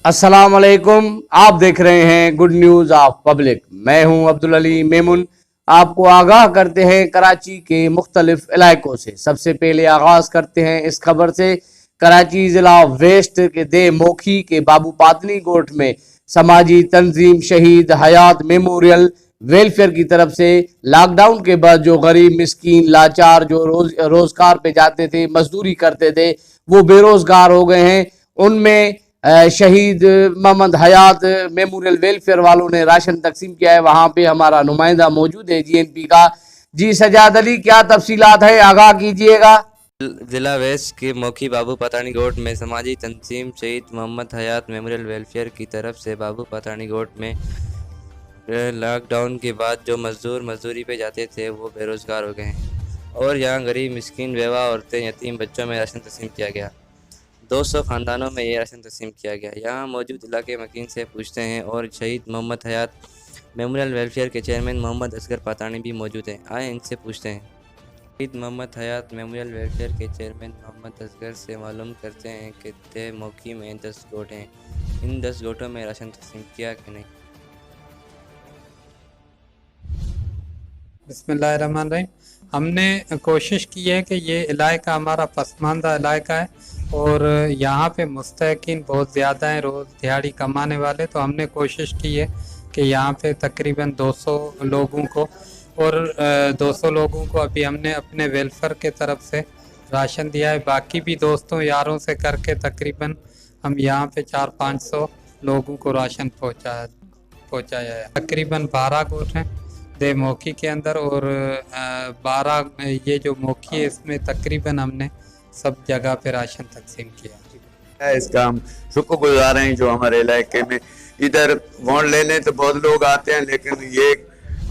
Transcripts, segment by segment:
अस्सलाम वालेकुम। आप देख रहे हैं गुड न्यूज ऑफ पब्लिक। मैं हूं अब्दुल अली मेमुन। आपको आगाह करते हैं कराची के मुख्तलिफ इलाकों से। सबसे पहले आगाज करते हैं इस खबर से। कराची जिला वेस्ट के दे मोखी के बाबू पातनी गोट में समाजी तंजीम शहीद हयात मेमोरियल वेलफेयर की तरफ से लॉकडाउन के बाद जो गरीब मिस्कीन लाचार जो रोजगार पे जाते थे, मजदूरी करते थे, वो बेरोजगार हो गए हैं। उनमें शहीद मोहम्मद हयात मेमोरियल वेलफेयर वालों ने राशन तकसीम किया है। वहां पे हमारा नुमाइंदा मौजूद है जीएनपी का। जी सजाद अली, क्या तफसीलात है, आगाह कीजिएगा। जिला वेस्ट के मोखी बाबू पतानी गोट में समाजी तंजीम शहीद मोहम्मद हयात मेमोरियल वेलफेयर की तरफ से बाबू पतानी गोट में लॉकडाउन के बाद जो मजदूर मजदूरी पे जाते थे वो बेरोज़गार हो गए हैं और यहाँ गरीब मिस्कीन बेवा औरतें यतीम बच्चों में राशन तकसीम किया गया। 200 ख़ानदानों में ये राशन तकसीम किया गया। यहाँ मौजूद इलाके मकीन से पूछते हैं और शहीद मोहम्मद हयात मेमोरियल वेलफेयर के चेयरमैन मोहम्मद असगर पातानी भी मौजूद हैं। आए इनसे पूछते हैं। शहीद मोहम्मद हयात मेमोरियल वेलफेयर के चेयरमैन मोहम्मद असगर से मालूम करते हैं कि तय मौकी में 10 गोट हैं। इन 10 गोटों में राशन तकसीम किया कि नहीं। बिस्मिल्लाहिर्रहमानिर्रहीम। हमने कोशिश की है कि ये इलाका हमारा पसमानदा इलाका है और यहाँ पे मुस्तहिकीन बहुत ज़्यादा हैं, रोज़ दिहाड़ी कमाने वाले। तो हमने कोशिश की है कि यहाँ पे तकरीबन 200 लोगों को और 200 लोगों को अभी हमने अपने वेलफेयर के तरफ से राशन दिया है। बाकी भी दोस्तों यारों से करके तकरीबन हम यहाँ पे 400-500 लोगों को राशन पहुँचाया है। तकरीबन 12 गोट हैं दे मोखी के अंदर और 12 ये जो मोखी है इसमें तकरीबन हमने सब जगह पे राशन तकसीम किया। इसका हम शुक्रगुजार हैं जो हमारे इलाके में इधर वोट लेने तो बहुत लोग आते हैं, लेकिन ये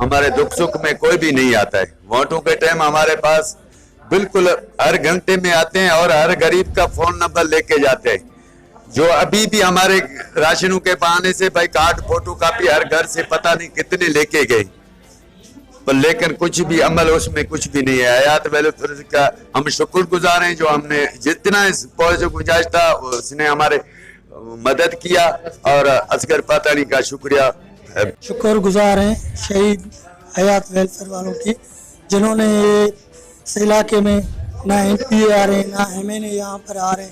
हमारे दुख सुख में कोई भी नहीं आता है। वोटों के टाइम हमारे पास बिल्कुल हर घंटे में आते हैं और हर गरीब का फोन नंबर लेके जाते हैं। जो अभी भी हमारे राशनों के बहाने से भाई कार्ड फोटो कापी हर घर से पता नहीं कितने लेके गए, पर लेकिन कुछ भी अमल उसमें कुछ भी नहीं है। हयात वेलफेयर का हम शुक्रगुजार हैं जो हमने जितना इस पहुंच गुंजाइश था उसने हमारे मदद किया और असगर पातानी का शुक्रिया शुक्रगुजार हैं शहीद हयात वेलफेयर वालों की, जिन्होंने इस इलाके में ना MP आ रहे ना MNA यहाँ पर आ रहे,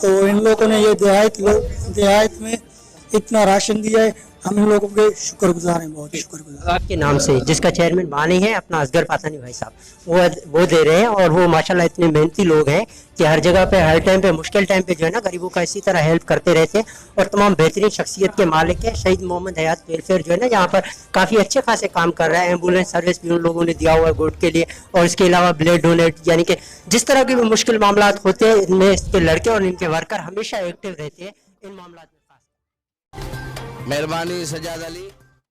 तो इन लोगों ने ये देहात में इतना राशन दिया है। हम इन लोगों के शुक्रगुजार हैं, बहुत शुक्रगुजार। आपके नाम से जिसका चेयरमैन मानी है अपना असगर पातानी भाई साहब, वो दे रहे हैं और वो माशाल्लाह इतने मेहनती लोग हैं कि हर जगह पे हर टाइम पे मुश्किल टाइम पे जो है ना गरीबों का इसी तरह हेल्प करते रहते हैं और तमाम बेहतरीन शख्सियत के मालिक है। शहीद मोहम्मद हयात वेलफेयर जो है ना यहाँ पर काफ़ी अच्छे खासे काम कर रहा है। एम्बुलेंस सर्विस भी उन लोगों ने दिया हुआ है गोट के लिए और इसके अलावा ब्लड डोनेट, यानी कि जिस तरह के भी मुश्किल मामला होते हैं इनमें इसके लड़के और इनके वर्कर हमेशा एक्टिव रहते हैं इन मामला में। मेहरबानी सजाद अली।